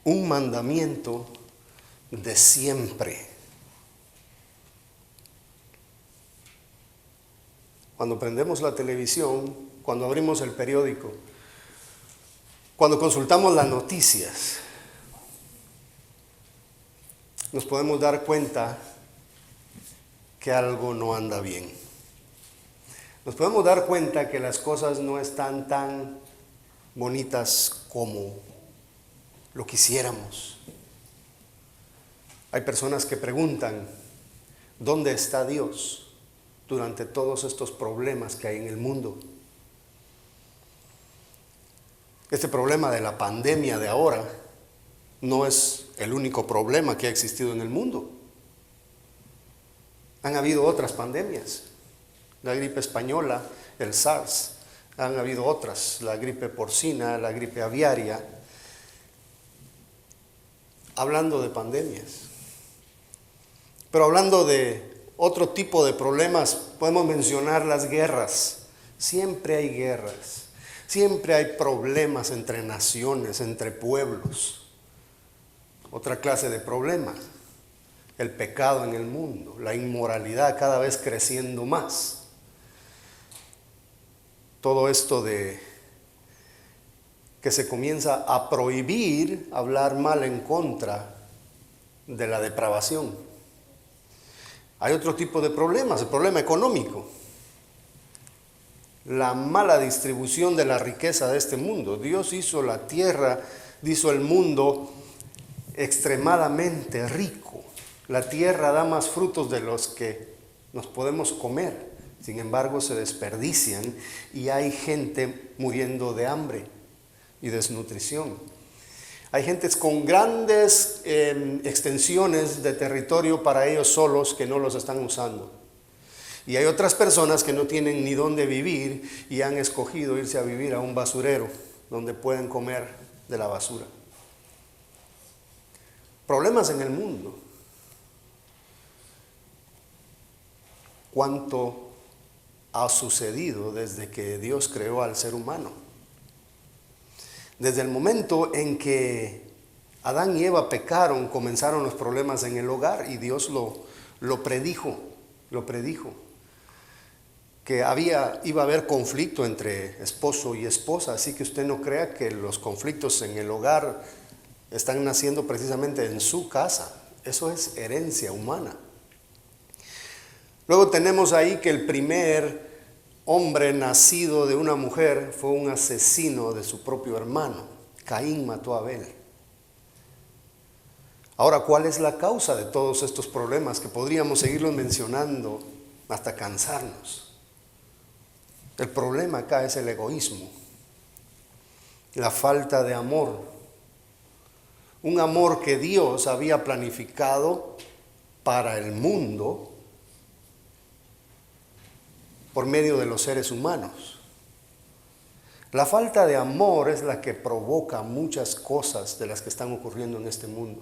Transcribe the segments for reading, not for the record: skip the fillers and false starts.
un mandamiento de siempre. Cuando prendemos la televisión, cuando abrimos el periódico, cuando consultamos las noticias, nos podemos dar cuenta que algo no anda bien. Nos podemos dar cuenta que las cosas no están tan bonitas como lo quisiéramos. Hay personas que preguntan, ¿dónde está Dios durante todos estos problemas que hay en el mundo? Este problema de la pandemia de ahora no es el único problema que ha existido en el mundo. Han habido otras pandemias, la gripe española, el SARS, han habido otras, la gripe porcina, la gripe aviaria. Hablando de pandemias. Pero hablando de otro tipo de problemas, podemos mencionar las guerras. Siempre hay guerras. Siempre hay problemas entre naciones, entre pueblos. Otra clase de problemas, el pecado en el mundo, la inmoralidad cada vez creciendo más. Todo esto de que se comienza a prohibir hablar mal en contra de la depravación. Hay otro tipo de problemas, el problema económico. La mala distribución de la riqueza de este mundo. Dios hizo la tierra, hizo el mundo extremadamente rico. La tierra da más frutos de los que nos podemos comer. Sin embargo, se desperdician y hay gente muriendo de hambre y desnutrición. Hay gentes con grandes extensiones de territorio para ellos solos que no los están usando. Y hay otras personas que no tienen ni dónde vivir y han escogido irse a vivir a un basurero donde pueden comer de la basura. Problemas en el mundo. ¿Cuánto ha sucedido desde que Dios creó al ser humano? Desde el momento en que Adán y Eva pecaron, comenzaron los problemas en el hogar y Dios lo predijo, que iba a haber conflicto entre esposo y esposa, así que usted no crea que los conflictos en el hogar están naciendo precisamente en su casa. Eso es herencia humana. Luego tenemos ahí que el primer hombre nacido de una mujer fue un asesino de su propio hermano. Caín mató a Abel. Ahora, ¿cuál es la causa de todos estos problemas que podríamos seguirlos mencionando hasta cansarnos? El problema acá es el egoísmo, la falta de amor. Un amor que Dios había planificado para el mundo por medio de los seres humanos. La falta de amor es la que provoca muchas cosas de las que están ocurriendo en este mundo.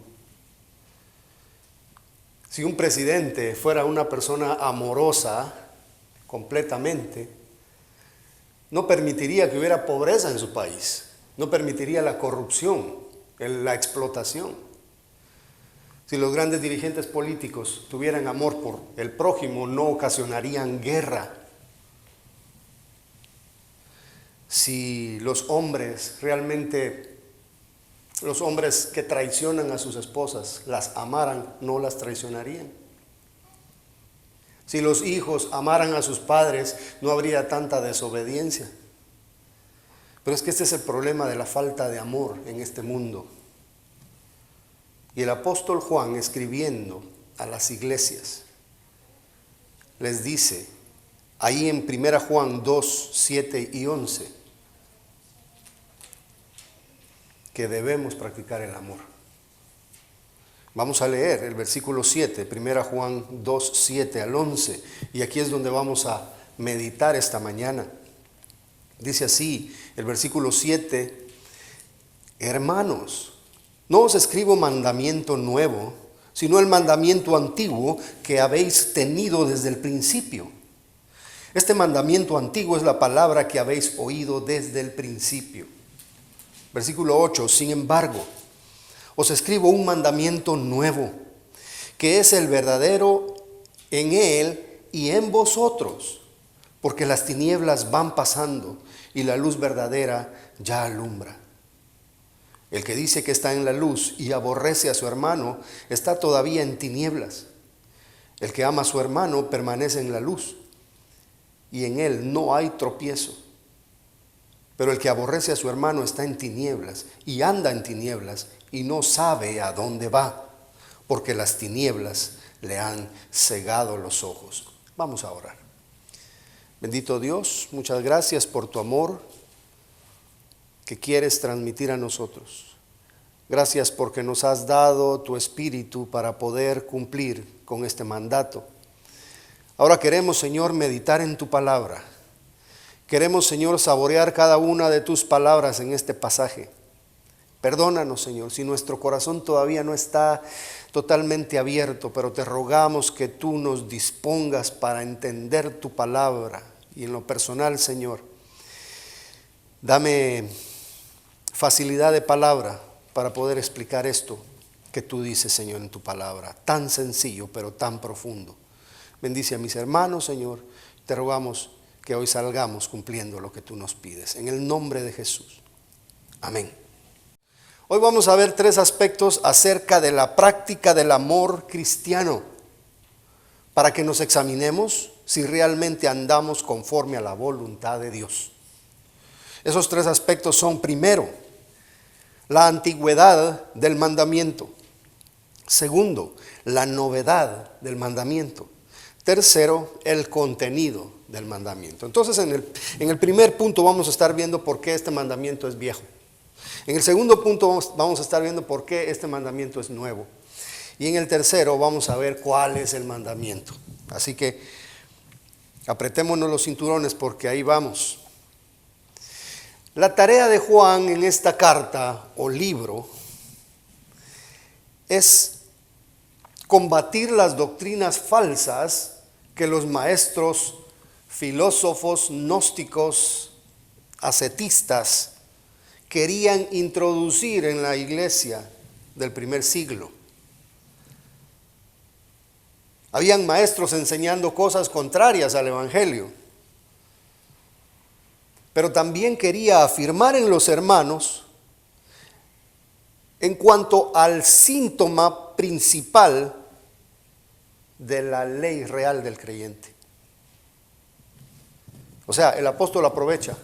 Si un presidente fuera una persona amorosa completamente, no permitiría que hubiera pobreza en su país, no permitiría la corrupción, la explotación. Si los grandes dirigentes políticos tuvieran amor por el prójimo, no ocasionarían guerra. Si los hombres realmente, los hombres que traicionan a sus esposas, las amaran, no las traicionarían. Si los hijos amaran a sus padres, no habría tanta desobediencia. Pero es que este es el problema de la falta de amor en este mundo. Y el apóstol Juan, escribiendo a las iglesias, les dice, ahí en 1 Juan 2, 7 y 11, que debemos practicar el amor. Vamos a leer el versículo 7, 1 Juan 2, 7 al 11, y aquí es donde vamos a meditar esta mañana. Dice así, el versículo 7, hermanos, no os escribo mandamiento nuevo, sino el mandamiento antiguo que habéis tenido desde el principio. Este mandamiento antiguo es la palabra que habéis oído desde el principio. Versículo 8, sin embargo, Os escribo un mandamiento nuevo, que es el verdadero en él y en vosotros, porque las tinieblas van pasando y la luz verdadera ya alumbra. El que dice que está en la luz y aborrece a su hermano está todavía en tinieblas. El que ama a su hermano permanece en la luz y en él no hay tropiezo. Pero el que aborrece a su hermano está en tinieblas y anda en tinieblas y no sabe a dónde va, porque las tinieblas le han cegado los ojos. Vamos a orar. Bendito Dios, muchas gracias por tu amor que quieres transmitir a nosotros. Gracias porque nos has dado tu espíritu para poder cumplir con este mandato. Ahora queremos, Señor, meditar en tu palabra. Queremos, Señor, saborear cada una de tus palabras en este pasaje. Perdónanos, Señor, si nuestro corazón todavía no está totalmente abierto, pero te rogamos que tú nos dispongas para entender tu palabra. Y en lo personal, Señor, dame facilidad de palabra para poder explicar esto que tú dices, Señor, en tu palabra. Tan sencillo, pero tan profundo. Bendice a mis hermanos, Señor. Te rogamos que hoy salgamos cumpliendo lo que tú nos pides. En el nombre de Jesús. Amén. Hoy vamos a ver 3 aspectos acerca de la práctica del amor cristiano, para que nos examinemos si realmente andamos conforme a la voluntad de Dios. Esos 3 aspectos son: primero, la antigüedad del mandamiento; segundo, la novedad del mandamiento; tercero, el contenido del mandamiento. Entonces, en el primer punto vamos a estar viendo por qué este mandamiento es viejo. En el segundo punto vamos a estar viendo por qué este mandamiento es nuevo. Y en el tercero vamos a ver cuál es el mandamiento. Así que apretémonos los cinturones porque ahí vamos. La tarea de Juan en esta carta o libro es combatir las doctrinas falsas que los maestros, filósofos, gnósticos, ascetistas querían introducir en la iglesia del primer siglo. Habían maestros enseñando cosas contrarias al evangelio, pero también quería afirmar en los hermanos en cuanto al síntoma principal de la ley real del creyente. O sea, el apóstol aprovecha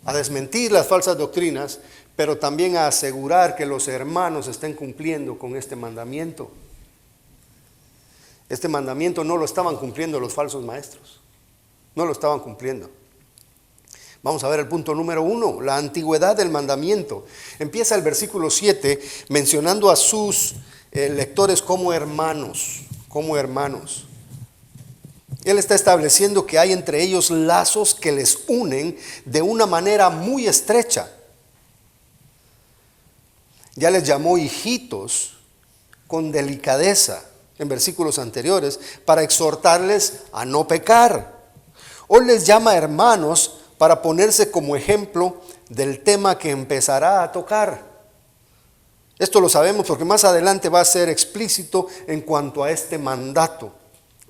a desmentir las falsas doctrinas, pero también a asegurar que los hermanos estén cumpliendo con este mandamiento. Este mandamiento no lo estaban cumpliendo los falsos maestros, no lo estaban cumpliendo. Vamos a ver el punto número 1, la antigüedad del mandamiento. Empieza el versículo 7 mencionando a sus lectores como hermanos, como hermanos. Él está estableciendo que hay entre ellos lazos que les unen de una manera muy estrecha. Ya les llamó hijitos con delicadeza en versículos anteriores para exhortarles a no pecar. Hoy les llama hermanos para ponerse como ejemplo del tema que empezará a tocar. Esto lo sabemos porque más adelante va a ser explícito en cuanto a este mandato,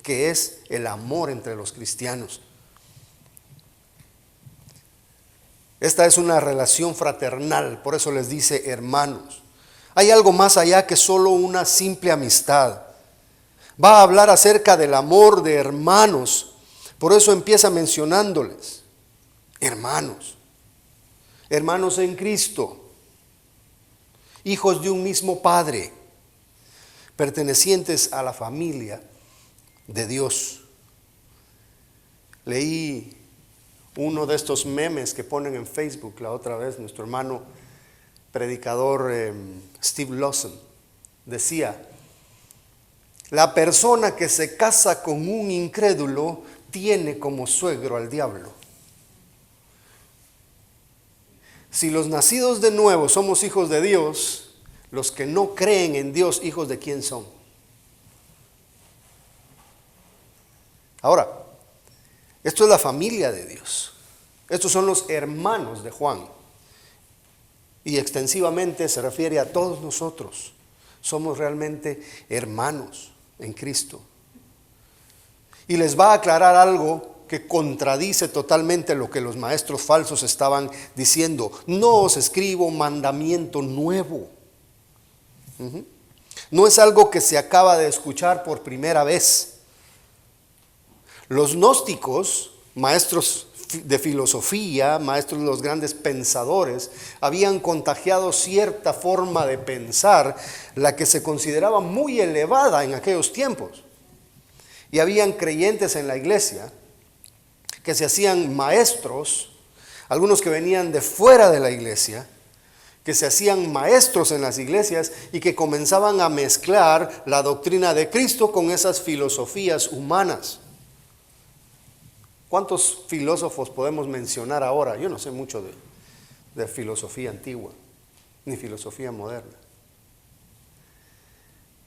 que es el amor entre los cristianos. Esta es una relación fraternal, por eso les dice hermanos. Hay algo más allá que solo una simple amistad. Va a hablar acerca del amor de hermanos, por eso empieza mencionándoles. Hermanos, hermanos en Cristo, hijos de un mismo Padre, pertenecientes a la familia de Dios. Leí uno de estos memes que ponen en Facebook la otra vez, nuestro hermano predicador Steve Lawson decía: la persona que se casa con un incrédulo tiene como suegro al diablo. Si los nacidos de nuevo somos hijos de Dios, los que no creen en Dios, ¿hijos de quién son? Ahora, esto es la familia de Dios. Estos son los hermanos de Juan. Y extensivamente se refiere a todos nosotros. Somos realmente hermanos en Cristo. Y les va a aclarar algo que contradice totalmente lo que los maestros falsos estaban diciendo. No os escribo mandamiento nuevo. No es algo que se acaba de escuchar por primera vez. Los gnósticos, maestros de filosofía, maestros de los grandes pensadores, habían contagiado cierta forma de pensar, la que se consideraba muy elevada en aquellos tiempos. Y habían creyentes en la iglesia que se hacían maestros, algunos que venían de fuera de la iglesia, que se hacían maestros en las iglesias y que comenzaban a mezclar la doctrina de Cristo con esas filosofías humanas. ¿Cuántos filósofos podemos mencionar ahora? Yo no sé mucho de filosofía antigua, ni filosofía moderna.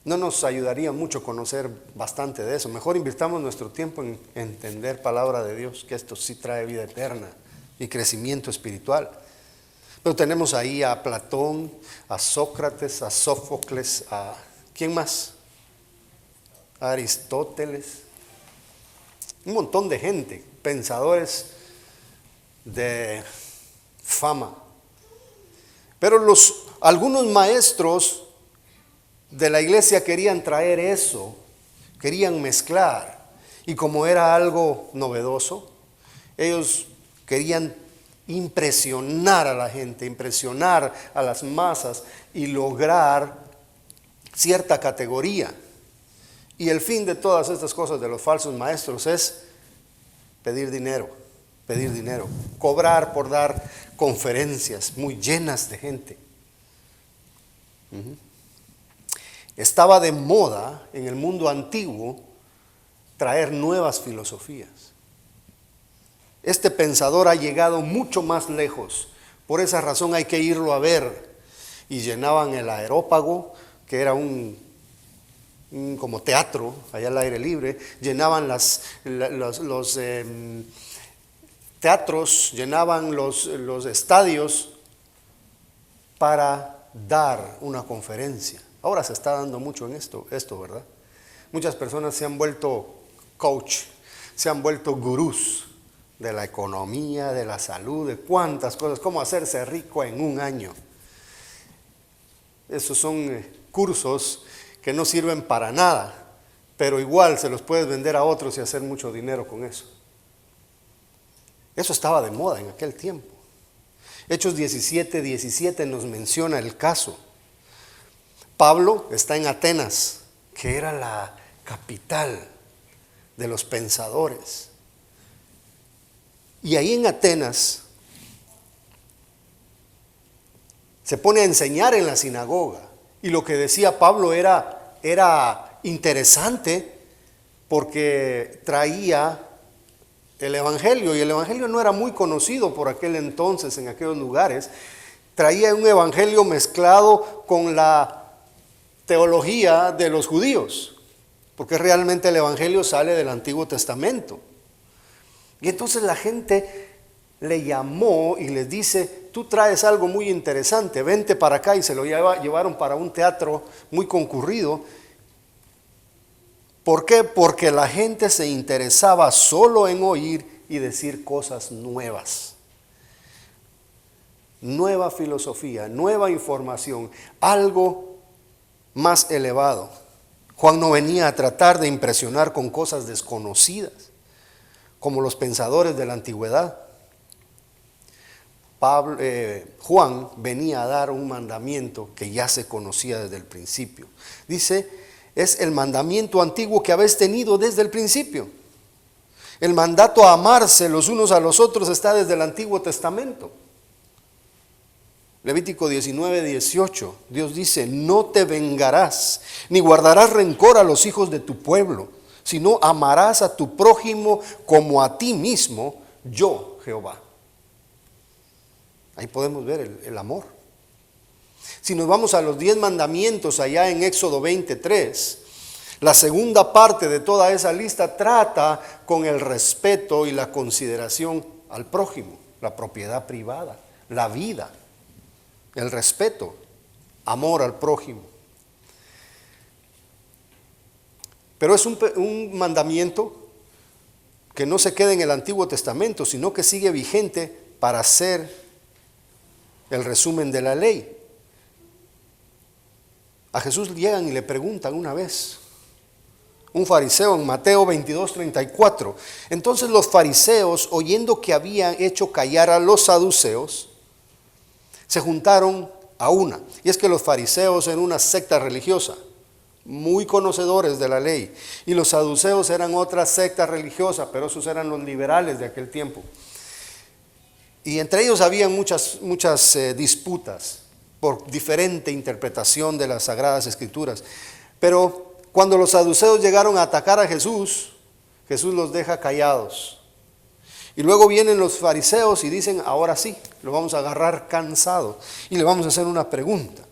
No nos ayudaría mucho conocer bastante de eso. Mejor invirtamos nuestro tiempo en entender palabra de Dios, que esto sí trae vida eterna y crecimiento espiritual. Pero tenemos ahí a Platón, a Sócrates, a Sófocles, a ¿quién más? A Aristóteles. Un montón de gente, pensadores de fama. Pero algunos maestros de la iglesia querían traer eso, querían mezclar. Y como era algo novedoso, ellos querían impresionar a la gente, impresionar a las masas y lograr cierta categoría. Y el fin de todas estas cosas de los falsos maestros es pedir dinero, cobrar por dar conferencias muy llenas de gente. Estaba de moda en el mundo antiguo traer nuevas filosofías. Este pensador ha llegado mucho más lejos, por esa razón hay que irlo a ver. Y llenaban el Areópago, que era un como teatro, allá al aire libre, llenaban los teatros, llenaban los estadios para dar una conferencia. Ahora se está dando mucho en esto, ¿verdad? Muchas personas se han vuelto coach, se han vuelto gurús de la economía, de la salud, de cuántas cosas, cómo hacerse rico en un año. Esos son cursos que no sirven para nada, pero igual se los puedes vender a otros y hacer mucho dinero con eso. Eso estaba de moda en aquel tiempo. Hechos 17:17 nos menciona el caso. Pablo está en Atenas, que era la capital de los pensadores. Y ahí en Atenas se pone a enseñar en la sinagoga. Y lo que decía Pablo era interesante porque traía el evangelio. Y el evangelio no era muy conocido por aquel entonces en aquellos lugares. Traía un evangelio mezclado con la teología de los judíos, porque realmente el evangelio sale del Antiguo Testamento. Y entonces la gente le llamó y les dice: tú traes algo muy interesante, vente para acá. Y se lo llevaron para un teatro muy concurrido. ¿Por qué? Porque la gente se interesaba solo en oír y decir cosas nuevas. Nueva filosofía, nueva información, algo más elevado. Juan no venía a tratar de impresionar con cosas desconocidas, como los pensadores de la antigüedad. Juan venía a dar un mandamiento que ya se conocía desde el principio. Dice: es el mandamiento antiguo que habéis tenido desde el principio. El mandato a amarse los unos a los otros está desde el Antiguo Testamento. Levítico 19:18, Dios dice: no te vengarás, ni guardarás rencor a los hijos de tu pueblo, sino amarás a tu prójimo como a ti mismo, yo, Jehová. Ahí podemos ver el amor. Si nos vamos a los 10 mandamientos allá en Éxodo 23, la segunda parte de toda esa lista trata con el respeto y la consideración al prójimo, la propiedad privada, la vida. el respeto, amor al prójimo. Pero es un mandamiento que no se queda en el Antiguo Testamento, sino que sigue vigente para ser el resumen de la ley. A Jesús llegan y le preguntan una vez, un fariseo en Mateo 22:34. Entonces los fariseos, oyendo que habían hecho callar a los saduceos, se juntaron a una. Y es que los fariseos eran una secta religiosa, muy conocedores de la ley, y los saduceos eran otra secta religiosa, pero esos eran los liberales de aquel tiempo. Y entre ellos había muchas disputas por diferente interpretación de las Sagradas Escrituras. Pero cuando los saduceos llegaron a atacar a Jesús, Jesús los deja callados. Y luego vienen los fariseos y dicen, ahora sí, lo vamos a agarrar cansado y le vamos a hacer una pregunta.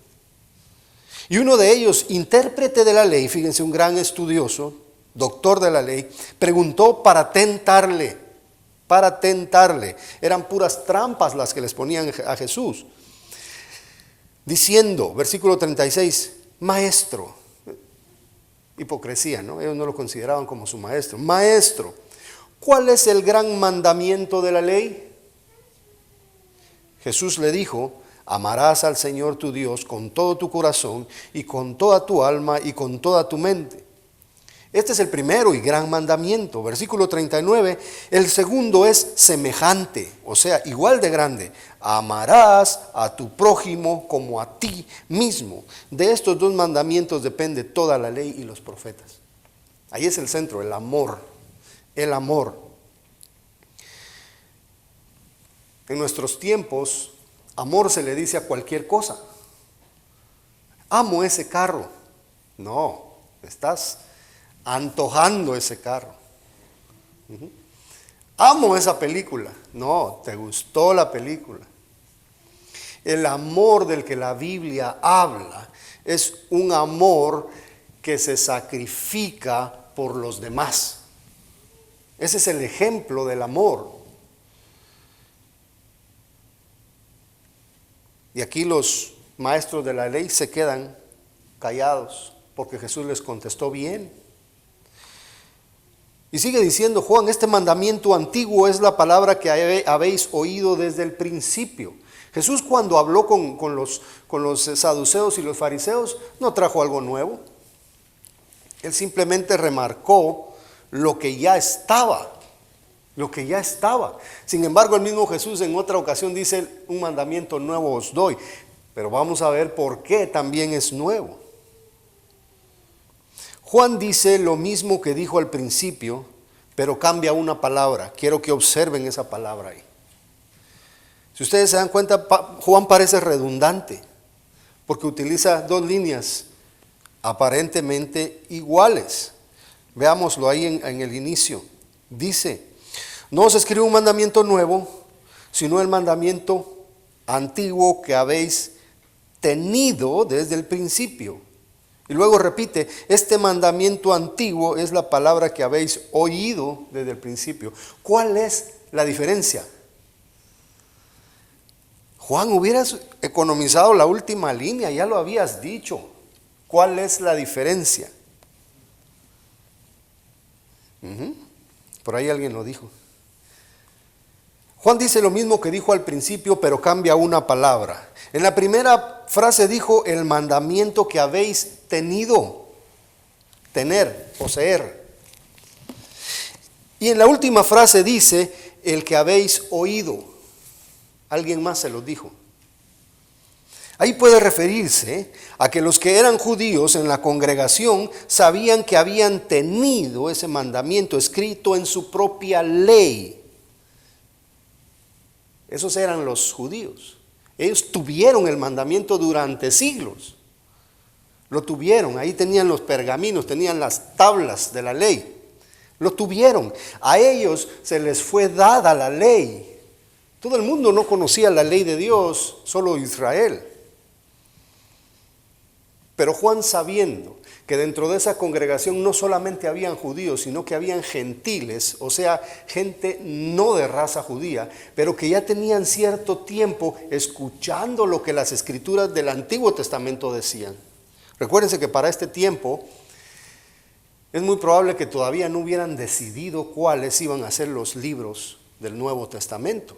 Y uno de ellos, intérprete de la ley, fíjense, un gran estudioso, doctor de la ley, preguntó para tentarle. Eran puras trampas las que les ponían a Jesús. Diciendo, versículo 36, maestro, hipocresía, ¿no? Ellos no lo consideraban como su maestro. Maestro, ¿cuál es el gran mandamiento de la ley? Jesús le dijo, amarás al Señor tu Dios con todo tu corazón y con toda tu alma y con toda tu mente. Este es el primero y gran mandamiento. Versículo 39, el segundo es semejante, o sea, igual de grande. Amarás a tu prójimo como a ti mismo. De estos dos mandamientos depende toda la ley y los profetas. Ahí es el centro, el amor. El amor. En nuestros tiempos, amor se le dice a cualquier cosa. Amo ese carro. No, estás antojando ese carro. Amo esa película. No, te gustó la película. El amor del que la Biblia habla es un amor que se sacrifica por los demás. Ese es el ejemplo del amor. Y aquí los maestros de la ley se quedan callados porque Jesús les contestó bien. Y sigue diciendo Juan, este mandamiento antiguo es la palabra que habéis oído desde el principio. Jesús cuando habló con los saduceos y los fariseos no trajo algo nuevo. Él simplemente remarcó lo que ya estaba. Sin embargo, el mismo Jesús en otra ocasión dice, un mandamiento nuevo os doy. Pero vamos a ver por qué también es nuevo. Juan dice lo mismo que dijo al principio, pero cambia una palabra. Quiero que observen esa palabra ahí. Si ustedes se dan cuenta, Juan parece redundante, porque utiliza dos líneas aparentemente iguales. Veámoslo ahí en el inicio. Dice, no os escribo un mandamiento nuevo, sino el mandamiento antiguo que habéis tenido desde el principio. Y luego repite, este mandamiento antiguo es la palabra que habéis oído desde el principio. ¿Cuál es la diferencia? Juan, hubieras economizado la última línea, ya lo habías dicho. ¿Cuál es la diferencia? Por ahí alguien lo dijo. Juan dice lo mismo que dijo al principio, pero cambia una palabra. En la primera frase dijo el mandamiento que habéis tenido, tener, poseer. Y en la última frase dice el que habéis oído. Alguien más se lo dijo. Ahí puede referirse a que los que eran judíos en la congregación sabían que habían tenido ese mandamiento escrito en su propia ley. Esos eran los judíos. Ellos tuvieron el mandamiento durante siglos. Lo tuvieron, ahí tenían los pergaminos, tenían las tablas de la ley. Lo tuvieron. A ellos se les fue dada la ley. Todo el mundo no conocía la ley de Dios, solo Israel. Pero Juan, sabiendo que dentro de esa congregación no solamente habían judíos, sino que habían gentiles, o sea, gente no de raza judía, pero que ya tenían cierto tiempo escuchando lo que las escrituras del Antiguo Testamento decían. Recuérdense que para este tiempo es muy probable que todavía no hubieran decidido cuáles iban a ser los libros del Nuevo Testamento.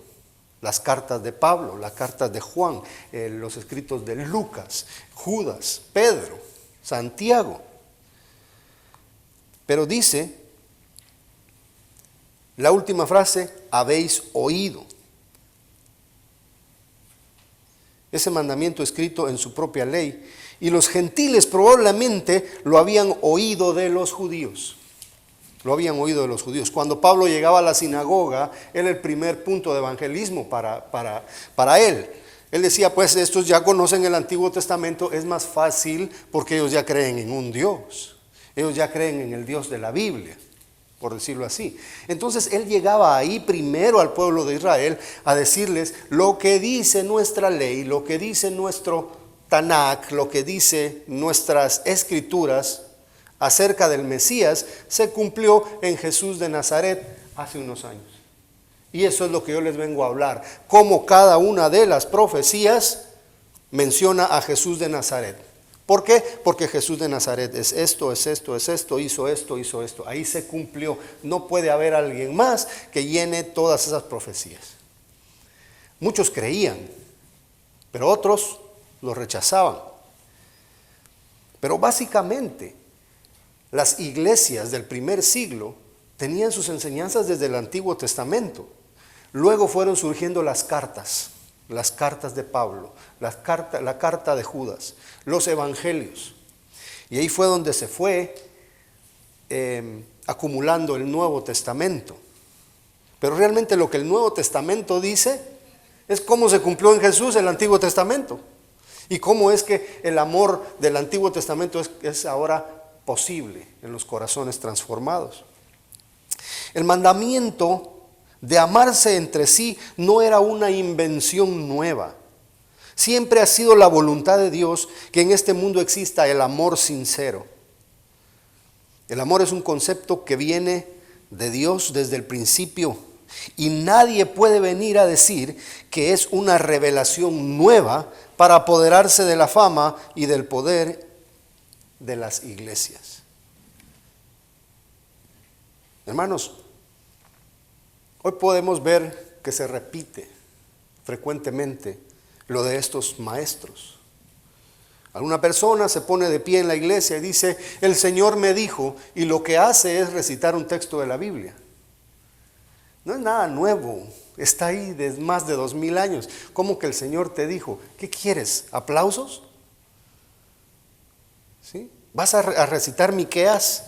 Las cartas de Pablo, las cartas de Juan, los escritos de Lucas, Judas, Pedro, Santiago. Pero dice la última frase: habéis oído. Ese mandamiento escrito en su propia ley. Y los gentiles probablemente lo habían oído de los judíos. Lo habían oído de los judíos. Cuando Pablo llegaba a la sinagoga, era el primer punto de evangelismo para él. Él decía, pues estos ya conocen el Antiguo Testamento, es más fácil porque ellos ya creen en un Dios. Ellos ya creen en el Dios de la Biblia, por decirlo así. Entonces él llegaba ahí primero al pueblo de Israel a decirles lo que dice nuestra ley, lo que dice nuestro Tanakh, lo que dice nuestras escrituras acerca del Mesías, se cumplió en Jesús de Nazaret hace unos años. Y eso es lo que yo les vengo a hablar, cómo cada una de las profecías menciona a Jesús de Nazaret. ¿Por qué? Porque Jesús de Nazaret es esto, es esto, es esto, hizo esto, hizo esto. Ahí se cumplió. No puede haber alguien más que llene todas esas profecías. Muchos creían, pero otros los rechazaban. Pero básicamente las iglesias del primer siglo tenían sus enseñanzas desde el Antiguo Testamento. Luego fueron surgiendo las cartas de Pablo, la carta de Judas, los evangelios. Y ahí fue donde se fue acumulando el Nuevo Testamento. Pero realmente lo que el Nuevo Testamento dice es cómo se cumplió en Jesús el Antiguo Testamento. Y cómo es que el amor del Antiguo Testamento es ahora posible en los corazones transformados. El mandamiento de amarse entre sí no era una invención nueva. Siempre ha sido la voluntad de Dios que en este mundo exista el amor sincero. El amor es un concepto que viene de Dios desde el principio y nadie puede venir a decir que es una revelación nueva para apoderarse de la fama y del poder de las iglesias. Hermanos, hoy podemos ver que se repite frecuentemente lo de estos maestros. Alguna persona se pone de pie en la iglesia y dice, el Señor me dijo, y lo que hace es recitar un texto de la Biblia. No es nada nuevo, está ahí desde más de 2000 años. ¿Cómo que el Señor te dijo? ¿Qué quieres? ¿Aplausos? ¿Sí? ¿Vas a recitar Miqueas?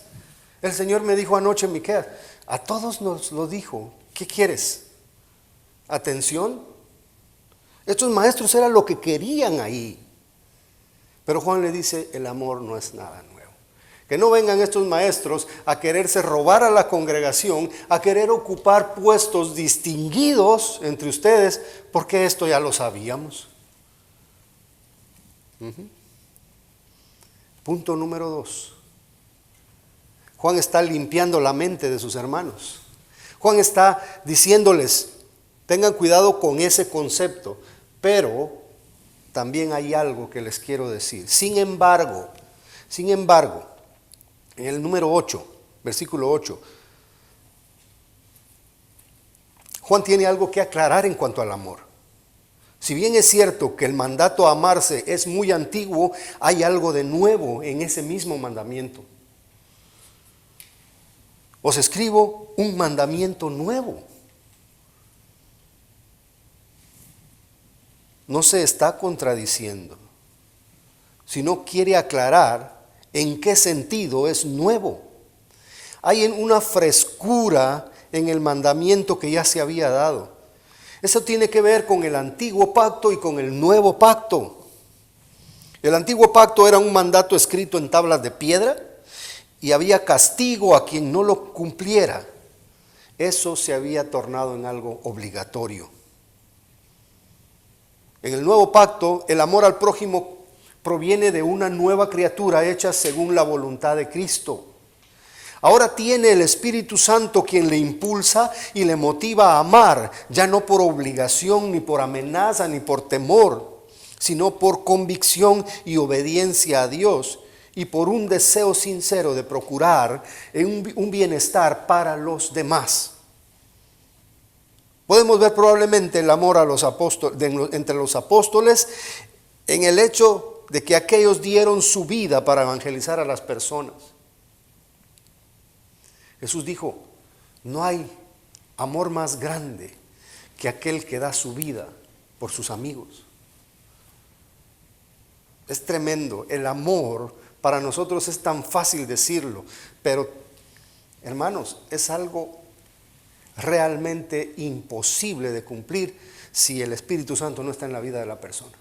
El Señor me dijo anoche Miqueas. A todos nos lo dijo. ¿Qué quieres? ¿Atención? Estos maestros eran lo que querían ahí. Pero Juan le dice, el amor no es nada nuevo. Que no vengan estos maestros a quererse robar a la congregación, a querer ocupar puestos distinguidos entre ustedes, porque esto ya lo sabíamos. Punto número 2. Juan está limpiando la mente de sus hermanos. Juan está diciéndoles, tengan cuidado con ese concepto, pero también hay algo que les quiero decir. Sin embargo, en el número 8, versículo 8, Juan tiene algo que aclarar en cuanto al amor. Si bien es cierto que el mandato a amarse es muy antiguo, hay algo de nuevo en ese mismo mandamiento. Os escribo un mandamiento nuevo. No se está contradiciendo, sino quiere aclarar en qué sentido es nuevo. Hay una frescura en el mandamiento que ya se había dado. Eso tiene que ver con el antiguo pacto y con el nuevo pacto. El antiguo pacto era un mandato escrito en tablas de piedra y había castigo a quien no lo cumpliera. Eso se había tornado en algo obligatorio. En el nuevo pacto, el amor al prójimo proviene de una nueva criatura hecha según la voluntad de Cristo. Ahora tiene el Espíritu Santo quien le impulsa y le motiva a amar, ya no por obligación, ni por amenaza, ni por temor, sino por convicción y obediencia a Dios y por un deseo sincero de procurar un bienestar para los demás. Podemos ver probablemente el amor a los apóstoles, entre los apóstoles en el hecho de que aquellos dieron su vida para evangelizar a las personas. Jesús dijo, no hay amor más grande que aquel que da su vida por sus amigos. Es tremendo. El amor para nosotros es tan fácil decirlo, pero hermanos, es algo realmente imposible de cumplir si el Espíritu Santo no está en la vida de la persona.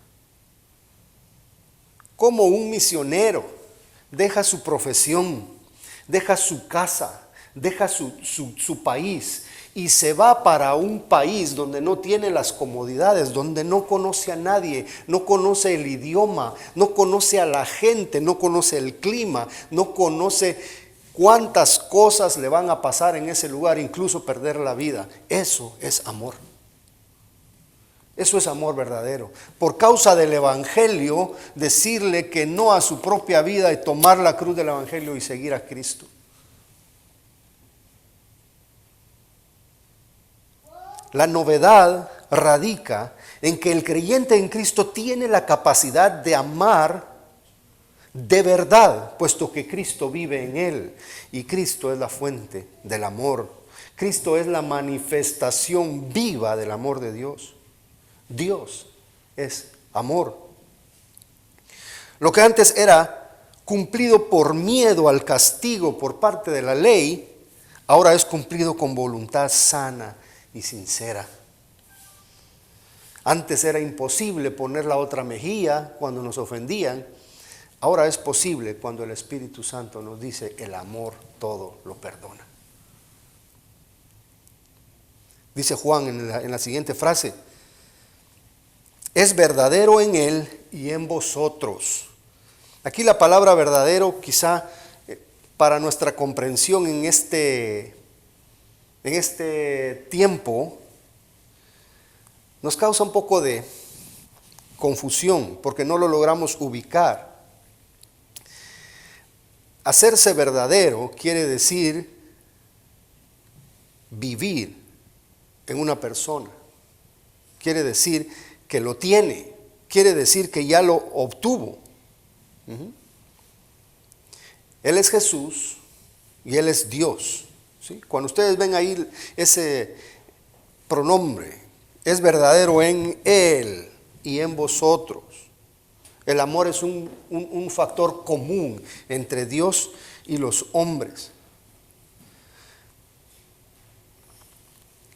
Como un misionero deja su profesión, deja su casa, deja su país y se va para un país donde no tiene las comodidades, donde no conoce a nadie, no conoce el idioma, no conoce a la gente, no conoce el clima, no conoce cuántas cosas le van a pasar en ese lugar, incluso perder la vida. Eso es amor. Eso es amor verdadero. Por causa del evangelio, decirle que no a su propia vida y tomar la cruz del evangelio y seguir a Cristo. La novedad radica en que el creyente en Cristo tiene la capacidad de amar de verdad, puesto que Cristo vive en él y Cristo es la fuente del amor. Cristo es la manifestación viva del amor de Dios. Dios es amor. Lo que antes era cumplido por miedo al castigo por parte de la ley, ahora es cumplido con voluntad sana y sincera. Antes era imposible poner la otra mejilla cuando nos ofendían. Ahora es posible cuando el Espíritu Santo nos dice el amor todo lo perdona. Dice Juan en la siguiente frase, es verdadero en él y en vosotros. Aquí la palabra verdadero quizá para nuestra comprensión en este tiempo nos causa un poco de confusión porque no lo logramos ubicar. Hacerse verdadero quiere decir vivir en una persona. Quiere decir que lo tiene. Quiere decir que ya lo obtuvo. Él es Jesús y Él es Dios. ¿Sí? Cuando ustedes ven ahí ese pronombre, es verdadero en Él y en vosotros. El amor es un factor común entre Dios y los hombres.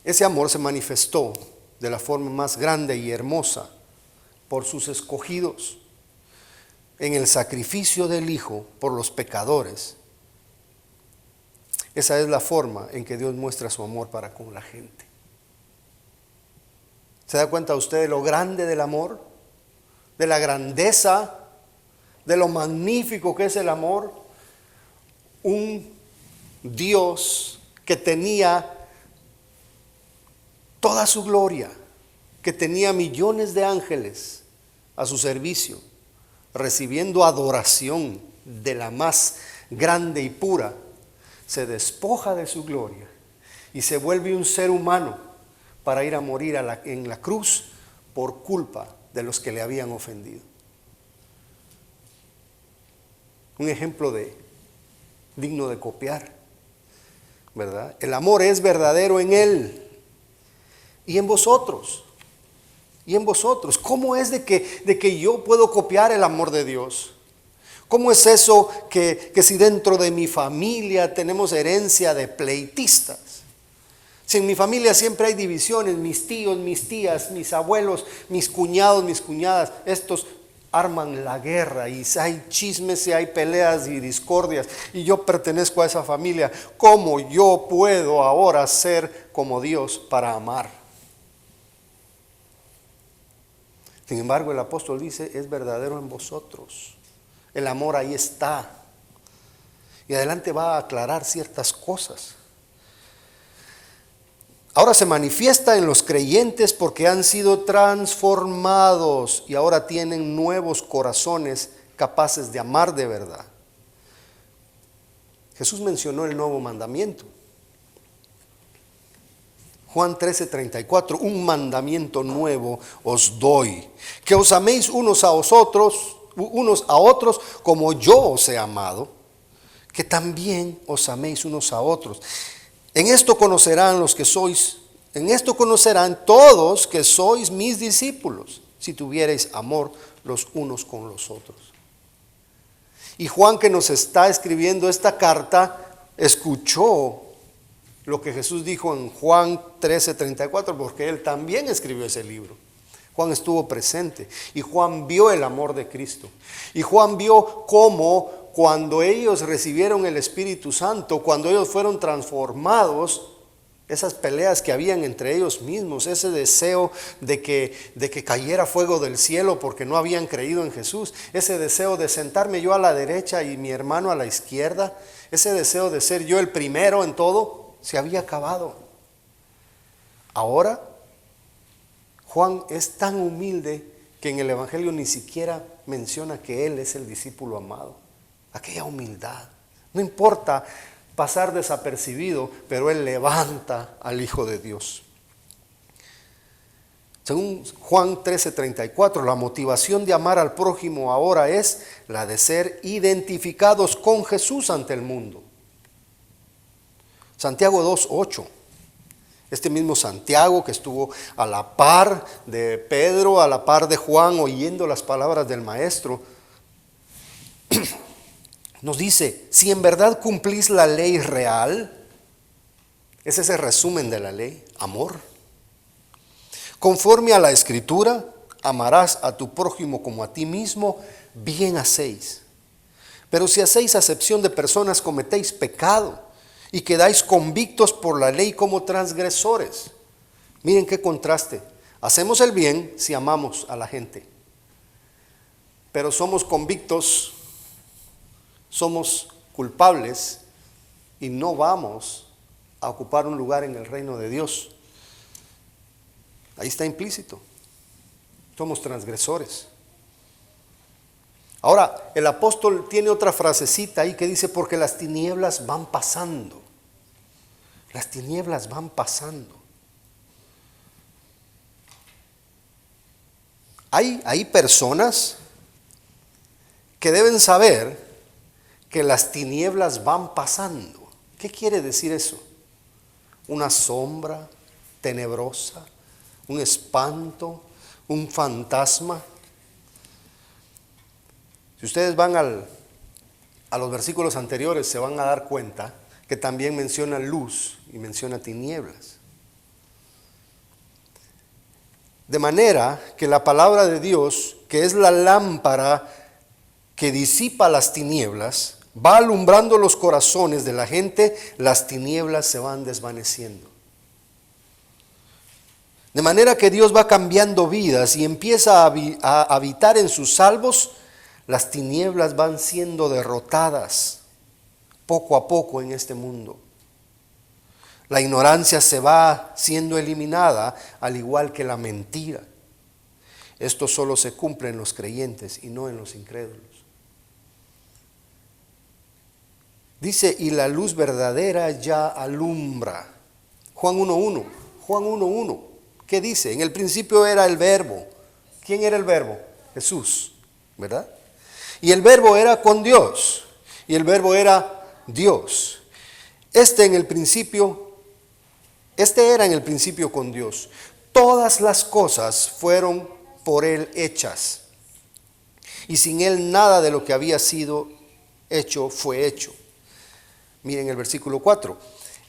Ese amor se manifestó de la forma más grande y hermosa por sus escogidos en el sacrificio del Hijo por los pecadores. Esa es la forma en que Dios muestra su amor para con la gente. ¿Se da cuenta usted de lo grande del amor? De la grandeza, de lo magnífico que es el amor. Un Dios que tenía toda su gloria, que tenía millones de ángeles a su servicio, recibiendo adoración de la más grande y pura, se despoja de su gloria y se vuelve un ser humano para ir a morir en la cruz por culpa de los que le habían ofendido. Un ejemplo digno de copiar, ¿verdad? El amor es verdadero en Él y en vosotros. Y en vosotros. ¿Cómo es de que yo puedo copiar el amor de Dios? ¿Cómo es eso que si dentro de mi familia tenemos herencia de pleitistas? Si en mi familia siempre hay divisiones, mis tíos, mis tías, mis abuelos, mis cuñados, mis cuñadas, estos arman la guerra y hay chismes y hay peleas y discordias y yo pertenezco a esa familia. ¿Cómo yo puedo ahora ser como Dios para amar? Sin embargo, el apóstol dice, es verdadero en vosotros. El amor ahí está. Y adelante va a aclarar ciertas cosas. Ahora se manifiesta en los creyentes porque han sido transformados y ahora tienen nuevos corazones capaces de amar de verdad. Jesús mencionó el nuevo mandamiento. Juan 13:34, un mandamiento nuevo os doy, que os améis unos a otros como yo os he amado, que también os améis unos a otros. En esto conocerán todos que sois mis discípulos, si tuviereis amor los unos con los otros. Y Juan, que nos está escribiendo esta carta, escuchó lo que Jesús dijo en Juan 13:34, porque él también escribió ese libro. Juan estuvo presente y Juan vio el amor de Cristo. Y Juan vio cómo cuando ellos recibieron el Espíritu Santo, cuando ellos fueron transformados, esas peleas que habían entre ellos mismos, ese deseo de que cayera fuego del cielo porque no habían creído en Jesús, ese deseo de sentarme yo a la derecha y mi hermano a la izquierda, ese deseo de ser yo el primero en todo, se había acabado. Ahora, Juan es tan humilde que en el Evangelio ni siquiera menciona que él es el discípulo amado. Aquella humildad. No importa pasar desapercibido, pero él levanta al Hijo de Dios. Según Juan 13:34, la motivación de amar al prójimo ahora es la de ser identificados con Jesús ante el mundo. Santiago 2:8. Este mismo Santiago que estuvo a la par de Pedro, a la par de Juan, oyendo las palabras del Maestro, nos dice, si en verdad cumplís la ley real, es ese resumen de la ley, amor. Conforme a la Escritura, amarás a tu prójimo como a ti mismo, bien hacéis. Pero si hacéis acepción de personas, cometéis pecado y quedáis convictos por la ley como transgresores. Miren qué contraste. Hacemos el bien si amamos a la gente, pero somos convictos, somos culpables y no vamos a ocupar un lugar en el reino de Dios. Ahí está implícito. Somos transgresores. Ahora, el apóstol tiene otra frasecita ahí que dice, porque las tinieblas van pasando. Las tinieblas van pasando. Hay personas que deben saber que las tinieblas van pasando. ¿Qué quiere decir eso? Una sombra tenebrosa, un espanto, un fantasma. Si ustedes van a los versículos anteriores, se van a dar cuenta que también menciona luz y menciona tinieblas. De manera que la palabra de Dios, que es la lámpara que disipa las tinieblas, va alumbrando los corazones de la gente, las tinieblas se van desvaneciendo. De manera que Dios va cambiando vidas y empieza a habitar en sus salvos. Las tinieblas van siendo derrotadas poco a poco en este mundo. La ignorancia se va siendo eliminada, al igual que la mentira. Esto solo se cumple en los creyentes y no en los incrédulos. Dice, y la luz verdadera ya alumbra. Juan 1:1. Juan 1:1. ¿Qué dice? En el principio era el verbo. ¿Quién era el verbo? Jesús, ¿verdad? Y el verbo era con Dios. Y el verbo era Dios. Este era en el principio con Dios. Todas las cosas fueron por Él hechas. Y sin Él nada de lo que había sido hecho fue hecho. Miren el versículo 4.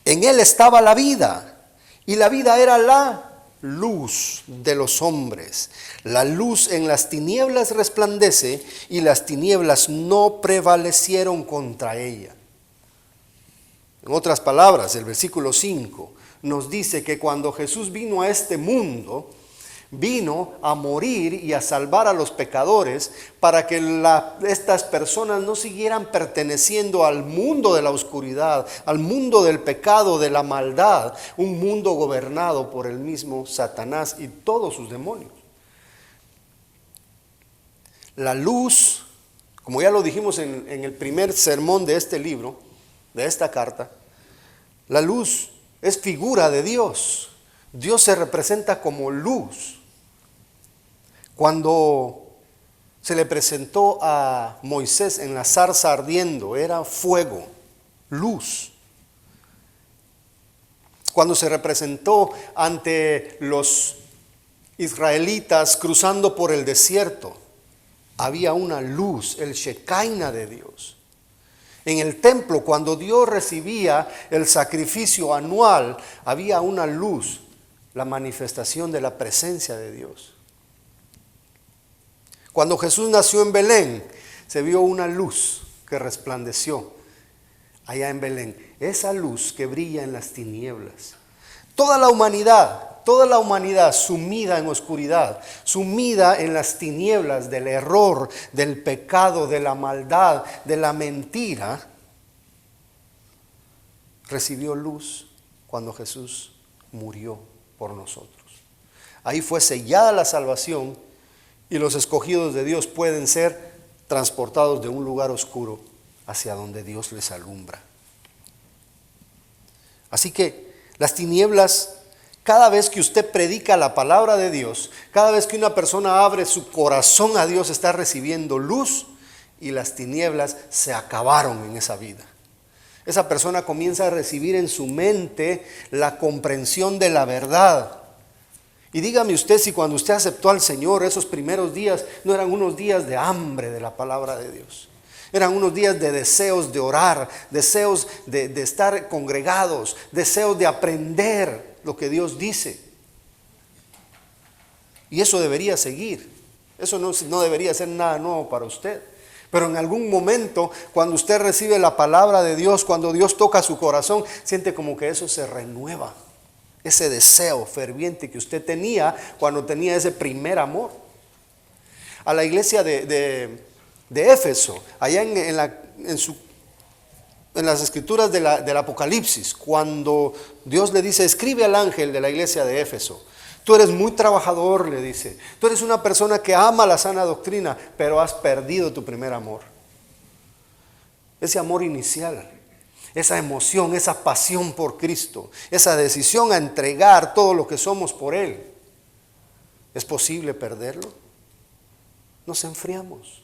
En Él estaba la vida. Y la vida era la luz de los hombres. La luz en las tinieblas resplandece y las tinieblas no prevalecieron contra ella. En otras palabras, el versículo 5 nos dice que cuando Jesús vino a este mundo, vino a morir y a salvar a los pecadores para que estas personas no siguieran perteneciendo al mundo de la oscuridad, al mundo del pecado, de la maldad, un mundo gobernado por el mismo Satanás y todos sus demonios. La luz, como ya lo dijimos en el primer sermón de este libro, de esta carta, la luz es figura de Dios. Dios se representa como luz. Cuando se le presentó a Moisés en la zarza ardiendo, era fuego, luz. Cuando se representó ante los israelitas cruzando por el desierto, había una luz, el Shekinah de Dios. En el templo, cuando Dios recibía el sacrificio anual, había una luz, la manifestación de la presencia de Dios. Cuando Jesús nació en Belén, se vio una luz que resplandeció allá en Belén. Esa luz que brilla en las tinieblas. Toda la humanidad sumida en oscuridad, sumida en las tinieblas del error, del pecado, de la maldad, de la mentira, recibió luz cuando Jesús murió por nosotros. Ahí fue sellada la salvación y los escogidos de Dios pueden ser transportados de un lugar oscuro hacia donde Dios les alumbra. Así que las tinieblas, cada vez que usted predica la palabra de Dios, cada vez que una persona abre su corazón a Dios, está recibiendo luz y las tinieblas se acabaron en esa vida. Esa persona comienza a recibir en su mente la comprensión de la verdad. Y dígame usted si cuando usted aceptó al Señor, esos primeros días no eran unos días de hambre de la palabra de Dios. Eran unos días de deseos de orar, deseos de estar congregados, deseos de aprender lo que Dios dice. Y eso debería seguir. Eso no debería ser nada nuevo para usted. Pero en algún momento, cuando usted recibe la palabra de Dios, cuando Dios toca su corazón, siente como que eso se renueva. Ese deseo ferviente que usted tenía cuando tenía ese primer amor. A la iglesia de Éfeso, allá en las escrituras del Apocalipsis, cuando Dios le dice, escribe al ángel de la iglesia de Éfeso, tú eres muy trabajador, le dice, tú eres una persona que ama la sana doctrina, pero has perdido tu primer amor. Ese amor inicial, esa emoción, esa pasión por Cristo, esa decisión a entregar todo lo que somos por Él, ¿es posible perderlo? Nos enfriamos.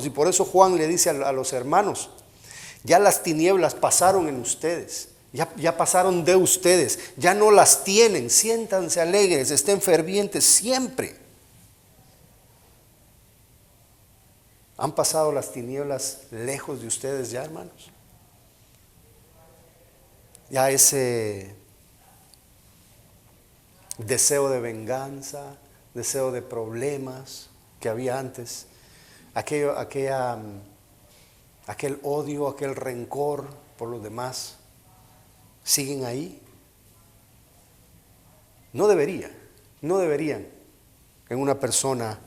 Y por eso Juan le dice a los hermanos, ya las tinieblas pasaron en ustedes, ya pasaron de ustedes, ya no las tienen, siéntanse alegres, estén fervientes siempre. ¿Han pasado las tinieblas lejos de ustedes ya, hermanos? Ya ese deseo de venganza, deseo de problemas que había antes, aquel odio, aquel rencor por los demás, ¿siguen ahí? No deberían en una persona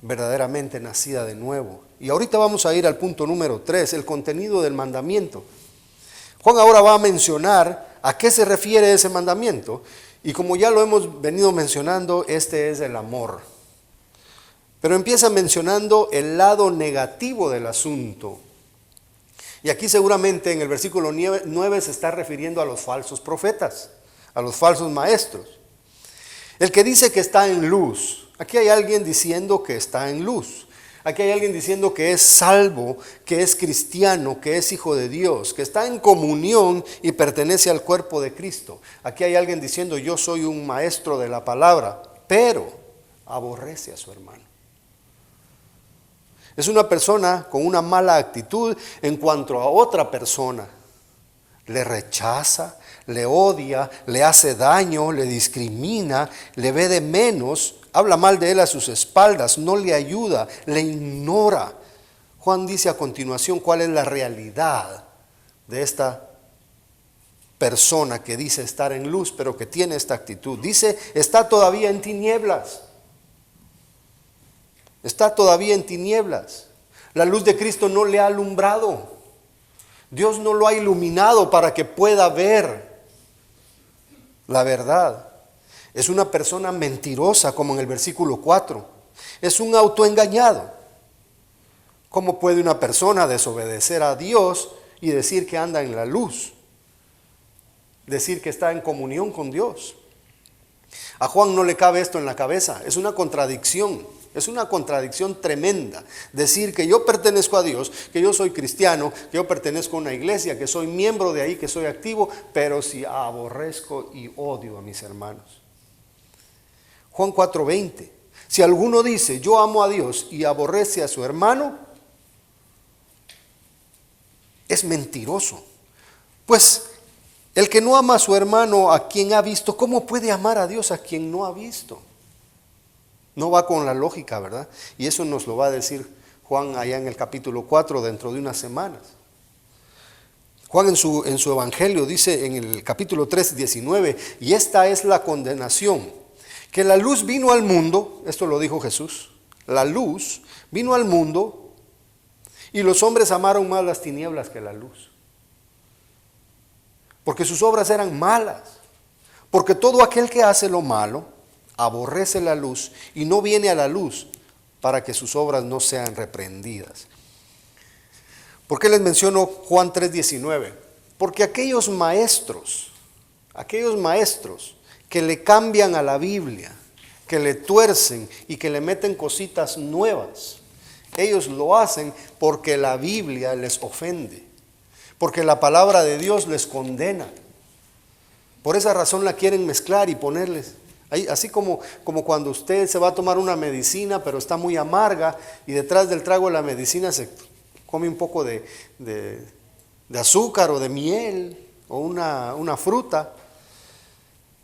verdaderamente nacida de nuevo. Y ahorita vamos a ir al punto número 3, el contenido del mandamiento. Juan ahora va a mencionar a qué se refiere ese mandamiento, y como ya lo hemos venido mencionando, este es el amor. Pero empieza mencionando el lado negativo del asunto. Y aquí seguramente en el versículo 9 se está refiriendo a los falsos profetas, a los falsos maestros. El que dice que está en luz, aquí hay alguien diciendo que está en luz. Aquí hay alguien diciendo que es salvo, que es cristiano, que es hijo de Dios, que está en comunión y pertenece al cuerpo de Cristo. Aquí hay alguien diciendo, yo soy un maestro de la palabra, pero aborrece a su hermano. Es una persona con una mala actitud en cuanto a otra persona. Le rechaza, le odia, le hace daño, le discrimina, le ve de menos, habla mal de él a sus espaldas, no le ayuda, le ignora. Juan dice a continuación cuál es la realidad de esta persona que dice estar en luz, pero que tiene esta actitud. Dice, está todavía en tinieblas. Está todavía en tinieblas. La luz de Cristo no le ha alumbrado. Dios no lo ha iluminado para que pueda ver la verdad. Es una persona mentirosa, como en el versículo 4. Es un autoengañado. ¿Cómo puede una persona desobedecer a Dios y decir que anda en la luz? Decir que está en comunión con Dios. A Juan no le cabe esto en la cabeza. Es una contradicción. Es una contradicción tremenda. Decir que yo pertenezco a Dios, que yo soy cristiano, que yo pertenezco a una iglesia, que soy miembro de ahí, que soy activo, pero si aborrezco y odio a mis hermanos. Juan 4:20. Si alguno dice, yo amo a Dios y aborrece a su hermano, es mentiroso. Pues el que no ama a su hermano a quien ha visto, ¿cómo puede amar a Dios a quien no ha visto? No va con la lógica, ¿verdad? Y eso nos lo va a decir Juan allá en el capítulo 4 dentro de unas semanas. Juan en su evangelio dice en el capítulo 3, 19, y esta es la condenación, que la luz vino al mundo, esto lo dijo Jesús, la luz vino al mundo y los hombres amaron más las tinieblas que la luz. Porque sus obras eran malas. Porque todo aquel que hace lo malo aborrece la luz y no viene a la luz para que sus obras no sean reprendidas. ¿Por qué les menciono Juan 3:19? Porque aquellos maestros que le cambian a la Biblia, que le tuercen y que le meten cositas nuevas, ellos lo hacen porque la Biblia les ofende, porque la palabra de Dios les condena. Por esa razón la quieren mezclar y ponerles, así como cuando usted se va a tomar una medicina pero está muy amarga y detrás del trago de la medicina se come un poco de azúcar o de miel o una fruta.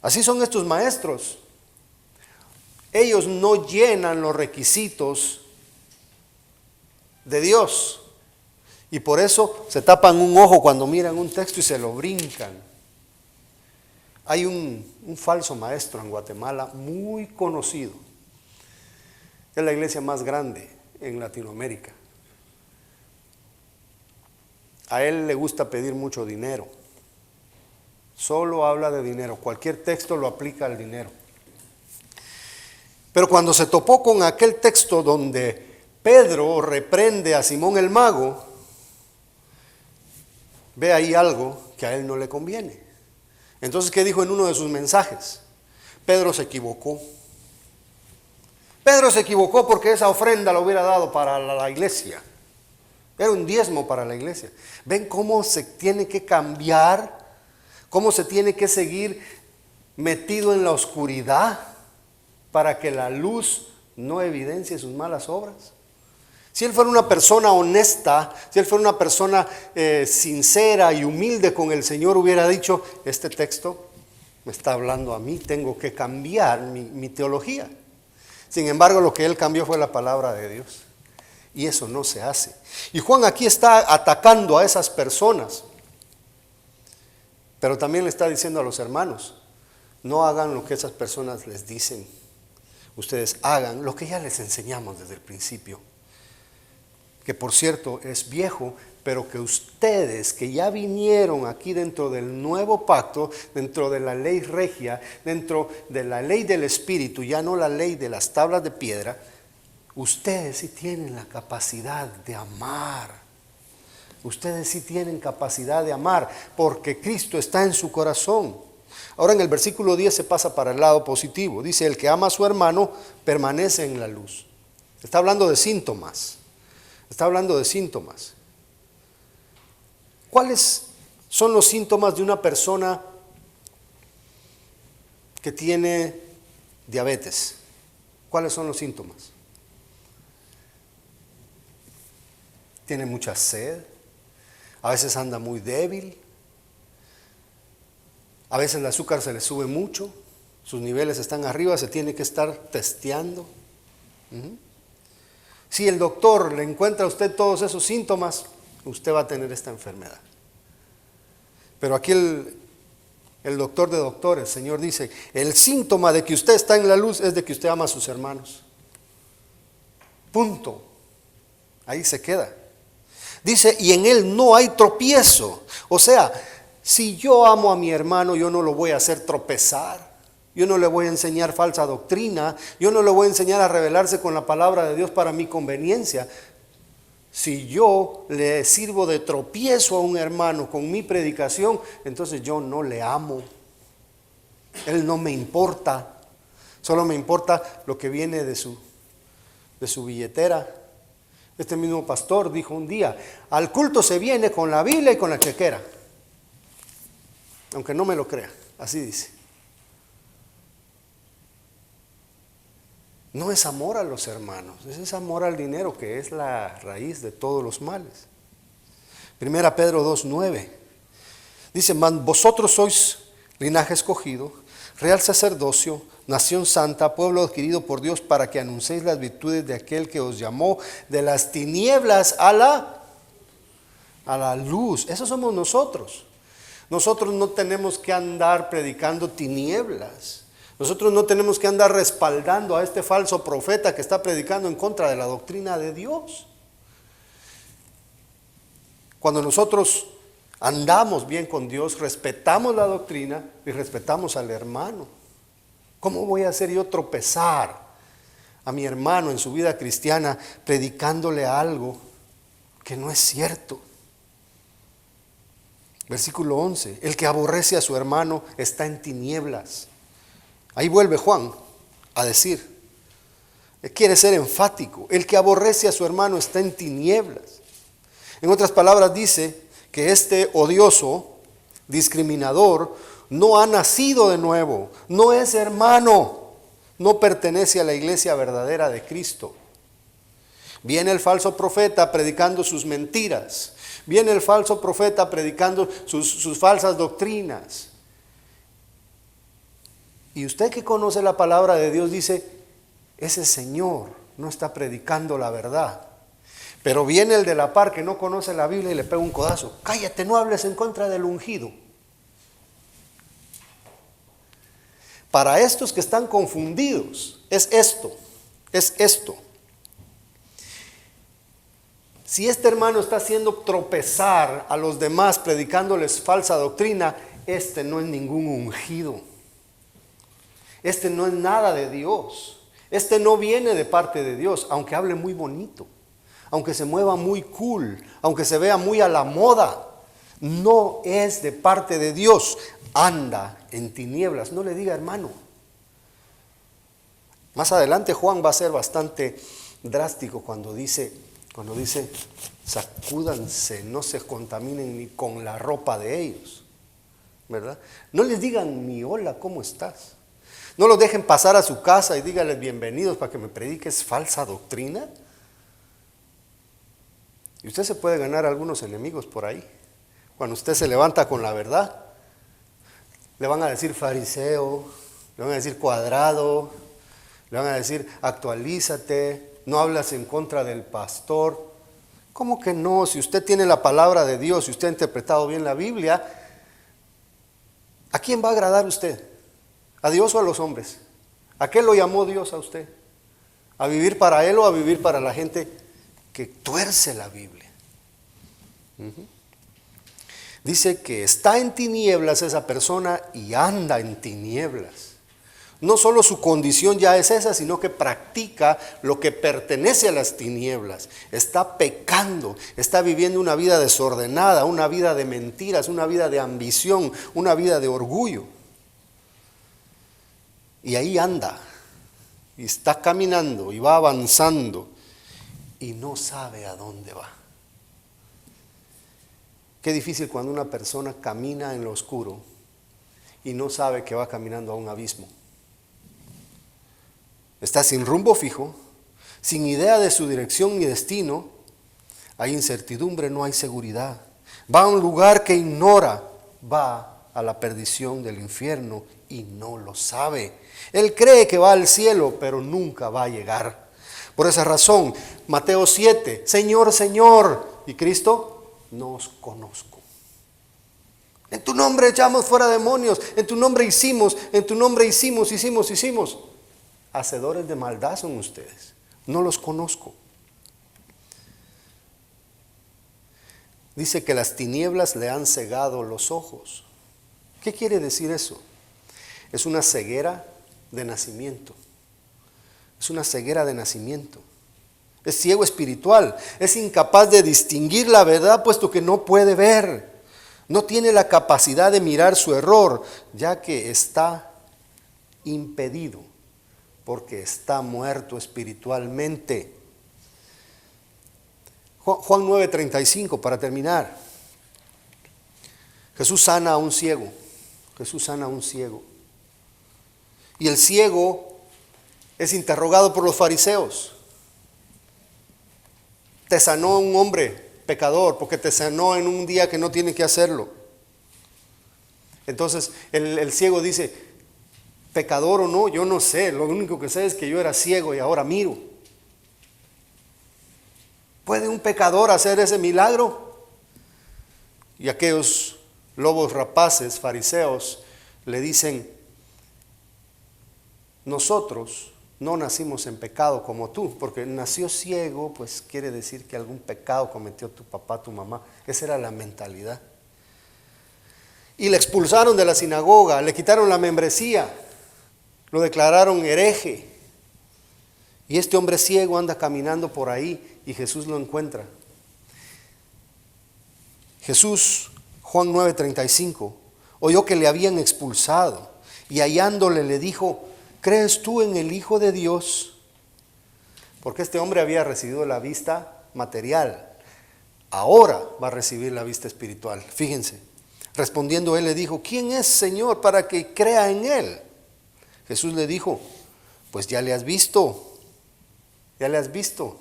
Así son estos maestros. Ellos no llenan los requisitos de Dios y por eso se tapan un ojo cuando miran un texto y se lo brincan. Hay un falso maestro en Guatemala muy conocido. Es la iglesia más grande en Latinoamérica. A él le gusta pedir mucho dinero. Solo habla de dinero. Cualquier texto lo aplica al dinero. Pero cuando se topó con aquel texto donde Pedro reprende a Simón el mago, ve ahí algo que a él no le conviene. Entonces, ¿qué dijo en uno de sus mensajes? Pedro se equivocó. Pedro se equivocó porque esa ofrenda la hubiera dado para la iglesia. Era un diezmo para la iglesia. ¿Ven cómo se tiene que cambiar? ¿Cómo se tiene que seguir metido en la oscuridad para que la luz no evidencie sus malas obras? Si él fuera una persona honesta, si él fuera una persona sincera y humilde con el Señor, hubiera dicho, este texto me está hablando a mí, tengo que cambiar mi teología. Sin embargo, lo que él cambió fue la palabra de Dios. Y eso no se hace. Y Juan aquí está atacando a esas personas. Pero también le está diciendo a los hermanos, no hagan lo que esas personas les dicen. Ustedes hagan lo que ya les enseñamos desde el principio. Que por cierto es viejo, pero que ustedes que ya vinieron aquí dentro del nuevo pacto, dentro de la ley regia, dentro de la ley del Espíritu, ya no la ley de las tablas de piedra, ustedes sí tienen la capacidad de amar. Ustedes sí tienen capacidad de amar, porque Cristo está en su corazón. Ahora en el versículo 10 se pasa para el lado positivo. Dice, el que ama a su hermano permanece en la luz. Está hablando de síntomas. Está hablando de síntomas. ¿Cuáles son los síntomas de una persona que tiene diabetes? ¿Cuáles son los síntomas? Tiene mucha sed, a veces anda muy débil, a veces el azúcar se le sube mucho, sus niveles están arriba, se tiene que estar testeando. Si el doctor le encuentra a usted todos esos síntomas, usted va a tener esta enfermedad. Pero aquí el doctor de doctores, el Señor dice, el síntoma de que usted está en la luz es de que usted ama a sus hermanos. Punto. Ahí se queda. Dice, y en él no hay tropiezo. O sea, si yo amo a mi hermano, yo no lo voy a hacer tropezar. Yo no le voy a enseñar falsa doctrina. Yo no le voy a enseñar a rebelarse con la palabra de Dios para mi conveniencia. Si yo le sirvo de tropiezo a un hermano con mi predicación, entonces yo no le amo. Él no me importa. Solo me importa lo que viene de su billetera. Este mismo pastor dijo un día, al culto se viene con la Biblia y con la chequera. Aunque no me lo crea, así dice. No es amor a los hermanos, es amor al dinero, que es la raíz de todos los males. Primera Pedro 2:9 dice, mas vosotros sois linaje escogido, real sacerdocio, nación santa, pueblo adquirido por Dios, para que anunciéis las virtudes de aquel que os llamó de las tinieblas a la luz. Eso somos nosotros. Nosotros no tenemos que andar predicando tinieblas. Nosotros no tenemos que andar respaldando a este falso profeta que está predicando en contra de la doctrina de Dios. Cuando nosotros andamos bien con Dios, respetamos la doctrina y respetamos al hermano. ¿Cómo voy a hacer yo tropezar a mi hermano en su vida cristiana predicándole algo que no es cierto? Versículo 11, el que aborrece a su hermano está en tinieblas. Ahí vuelve Juan a decir, quiere ser enfático, el que aborrece a su hermano está en tinieblas. En otras palabras dice que este odioso, discriminador, no ha nacido de nuevo, no es hermano, no pertenece a la iglesia verdadera de Cristo. Viene el falso profeta predicando sus mentiras, viene el falso profeta predicando sus falsas doctrinas. Y usted que conoce la palabra de Dios dice, ese señor no está predicando la verdad. Pero viene el de la par que no conoce la Biblia y le pega un codazo. Cállate, no hables en contra del ungido. Para estos que están confundidos, es esto. Si este hermano está haciendo tropezar a los demás predicándoles falsa doctrina, este no es ningún ungido. Este no es nada de Dios. Este no viene de parte de Dios, aunque hable muy bonito, aunque se mueva muy cool, aunque se vea muy a la moda. No es de parte de Dios. Anda en tinieblas. No le diga hermano. Más adelante Juan va a ser bastante drástico cuando dice, sacúdanse, no se contaminen ni con la ropa de ellos, ¿verdad? No les digan ni hola, ¿cómo estás? No los dejen pasar a su casa y díganles bienvenidos para que me prediques falsa doctrina. Y usted se puede ganar algunos enemigos por ahí. Cuando usted se levanta con la verdad, le van a decir fariseo, le van a decir cuadrado, le van a decir actualízate, no hablas en contra del pastor. ¿Cómo que no? Si usted tiene la palabra de Dios, si usted ha interpretado bien la Biblia, ¿a quién va a agradar usted? ¿A Dios o a los hombres? ¿A qué lo llamó Dios a usted? ¿A vivir para Él o a vivir para la gente que tuerce la Biblia? Dice que está en tinieblas esa persona y anda en tinieblas. No solo su condición ya es esa, sino que practica lo que pertenece a las tinieblas. Está pecando, está viviendo una vida desordenada, una vida de mentiras, una vida de ambición, una vida de orgullo. Y ahí anda, y está caminando, y va avanzando, y no sabe a dónde va. Qué difícil cuando una persona camina en lo oscuro y no sabe que va caminando a un abismo. Está sin rumbo fijo, sin idea de su dirección ni destino. Hay incertidumbre, no hay seguridad. Va a un lugar que ignora, va a la perdición del infierno y no lo sabe. Él cree que va al cielo, pero nunca va a llegar. Por esa razón, Mateo 7, Señor, Señor, y Cristo, no os conozco. En tu nombre echamos fuera demonios, en tu nombre hicimos, hicimos. Hacedores de maldad son ustedes. No los conozco. Dice que las tinieblas le han cegado los ojos. ¿Qué quiere decir eso? Es una ceguera de nacimiento. Es una ceguera de nacimiento. Es ciego espiritual. Es incapaz de distinguir la verdad puesto que no puede ver. No tiene la capacidad de mirar su error, ya que está impedido, porque está muerto espiritualmente. Juan 9:35, para terminar. Jesús sana a un ciego. Jesús sana a un ciego. Y el ciego es interrogado por los fariseos. Te sanó un hombre pecador, porque te sanó en un día que no tiene que hacerlo. Entonces el ciego dice, pecador o no, yo no sé, lo único que sé es que yo era ciego y ahora miro. ¿Puede un pecador hacer ese milagro? Y aquellos lobos rapaces, fariseos, le dicen, nosotros no nacimos en pecado como tú, porque nació ciego, pues quiere decir que algún pecado cometió tu papá, tu mamá. Esa era la mentalidad. Y le expulsaron de la sinagoga, le quitaron la membresía, lo declararon hereje. Y este hombre ciego anda caminando por ahí y Jesús lo encuentra. Jesús, Juan 9:35, oyó que le habían expulsado y hallándole le dijo, ¿crees tú en el Hijo de Dios? Porque este hombre había recibido la vista material. Ahora va a recibir la vista espiritual. Fíjense. Respondiendo él le dijo, ¿quién es, Señor, para que crea en él? Jesús le dijo, pues ya le has visto. Ya le has visto.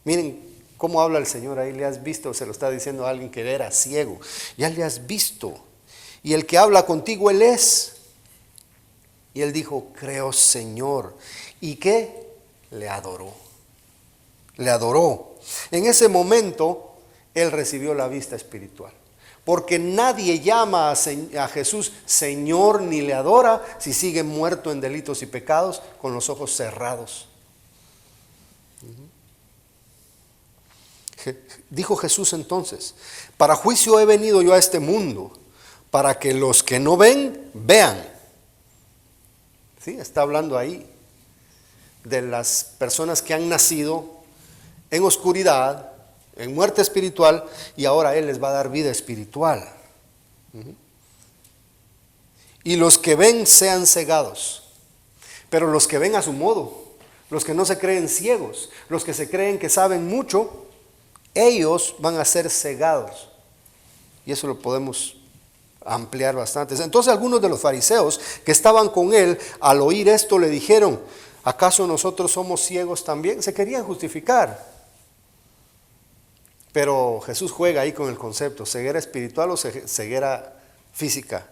Miren cómo habla el Señor ahí. Le has visto. Se lo está diciendo a alguien que era ciego. Ya le has visto. Y el que habla contigo, él es. Y él dijo, creo, Señor. ¿Y qué? Le adoró. Le adoró. En ese momento, él recibió la vista espiritual. Porque nadie llama a Jesús Señor ni le adora si sigue muerto en delitos y pecados con los ojos cerrados. Dijo Jesús entonces, para juicio he venido yo a este mundo, para que los que no ven, vean. ¿Sí? Está hablando ahí de las personas que han nacido en oscuridad, en muerte espiritual, y ahora Él les va a dar vida espiritual. Y los que ven sean cegados, pero los que ven a su modo, los que no se creen ciegos, los que se creen que saben mucho, ellos van a ser cegados. Y eso lo podemos ampliar bastante. Entonces algunos de los fariseos que estaban con él, al oír esto le dijeron, ¿acaso nosotros somos ciegos también? Se querían justificar. Pero Jesús juega ahí con el concepto, ceguera espiritual o ceguera física.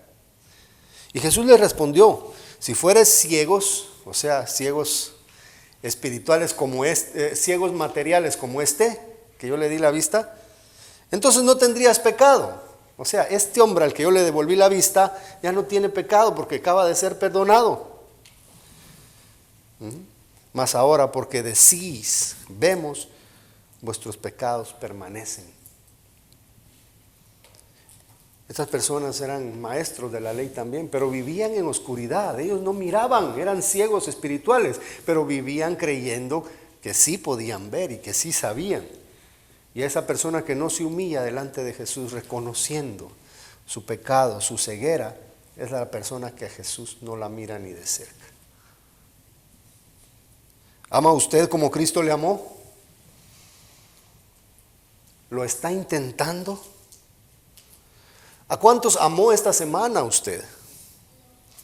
Y Jesús les respondió, si fueres ciegos, o sea, ciegos espirituales como ciegos materiales como que yo le di la vista, entonces no tendrías pecado. O sea, este hombre al que yo le devolví la vista ya no tiene pecado porque acaba de ser perdonado. Mas ahora porque decís, vemos, vuestros pecados permanecen. Estas personas eran maestros de la ley también, pero vivían en oscuridad. Ellos no miraban, eran ciegos espirituales, pero vivían creyendo que sí podían ver y que sí sabían. Y esa persona que no se humilla delante de Jesús reconociendo su pecado, su ceguera, es la persona que a Jesús no la mira ni de cerca. ¿Ama usted como Cristo le amó? ¿Lo está intentando? ¿A cuántos amó esta semana usted?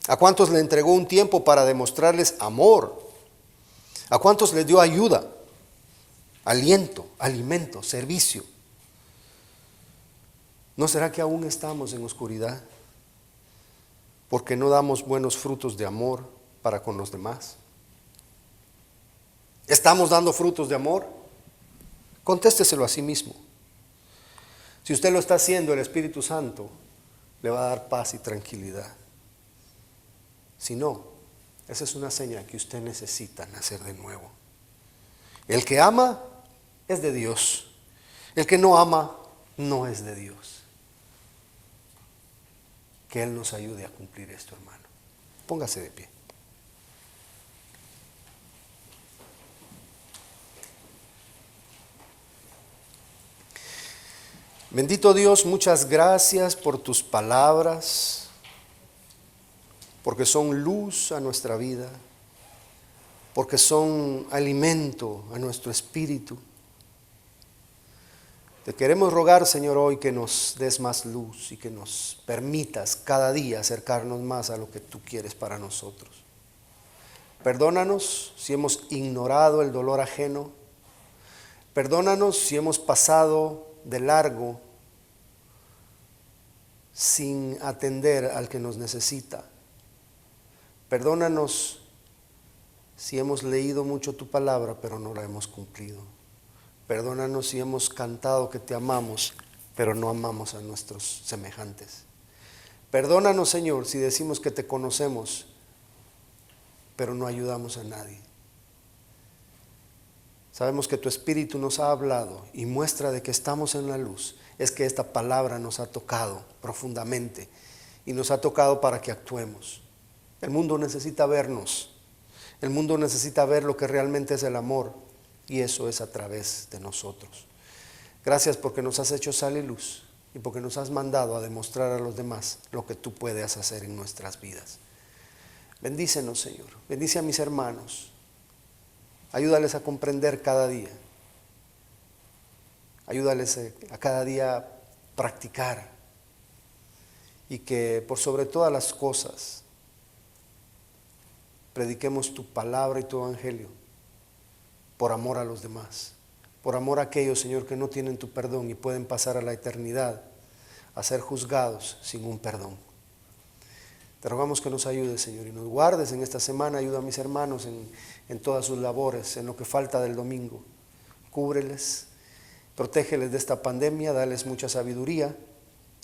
¿A cuántos le entregó un tiempo para demostrarles amor? ¿A cuántos le dio ayuda, aliento, alimento, servicio? ¿No será que aún estamos en oscuridad? Porque no damos buenos frutos de amor para con los demás. ¿Estamos dando frutos de amor? Contésteselo a sí mismo. Si usted lo está haciendo, el Espíritu Santo le va a dar paz y tranquilidad. Si no, esa es una señal que usted necesita nacer de nuevo. El que ama es de Dios. El que no ama no es de Dios. Que Él nos ayude a cumplir esto, hermano. Póngase de pie. Bendito Dios, muchas gracias por tus palabras, porque son luz a nuestra vida, porque son alimento a nuestro espíritu. Te queremos rogar, Señor, hoy que nos des más luz y que nos permitas cada día acercarnos más a lo que tú quieres para nosotros. Perdónanos si hemos ignorado el dolor ajeno. Perdónanos si hemos pasado de largo sin atender al que nos necesita. Perdónanos si hemos leído mucho tu palabra, pero no la hemos cumplido. Perdónanos si hemos cantado que te amamos, pero no amamos a nuestros semejantes. Perdónanos, Señor, si decimos que te conocemos, pero no ayudamos a nadie. Sabemos que tu Espíritu nos ha hablado y muestra de que estamos en la luz. Es que esta palabra nos ha tocado profundamente y nos ha tocado para que actuemos. El mundo necesita vernos. El mundo necesita ver lo que realmente es el amor, y eso es a través de nosotros. Gracias porque nos has hecho sal y luz y porque nos has mandado a demostrar a los demás lo que tú puedes hacer en nuestras vidas. Bendícenos, Señor. Bendice a mis hermanos. Ayúdales a comprender cada día. Ayúdales a cada día practicar. Y que por sobre todas las cosas prediquemos tu palabra y tu evangelio por amor a los demás. Por amor a aquellos, Señor, que no tienen tu perdón y pueden pasar a la eternidad a ser juzgados sin un perdón. Te rogamos que nos ayudes, Señor, y nos guardes en esta semana. Ayuda a mis hermanos en todas sus labores, en lo que falta del domingo. Cúbreles, protégeles de esta pandemia, dales mucha sabiduría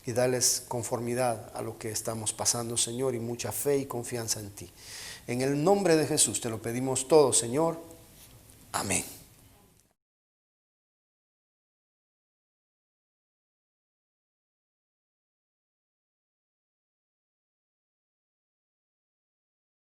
y dales conformidad a lo que estamos pasando, Señor, y mucha fe y confianza en ti. En el nombre de Jesús te lo pedimos todo, Señor. Amén.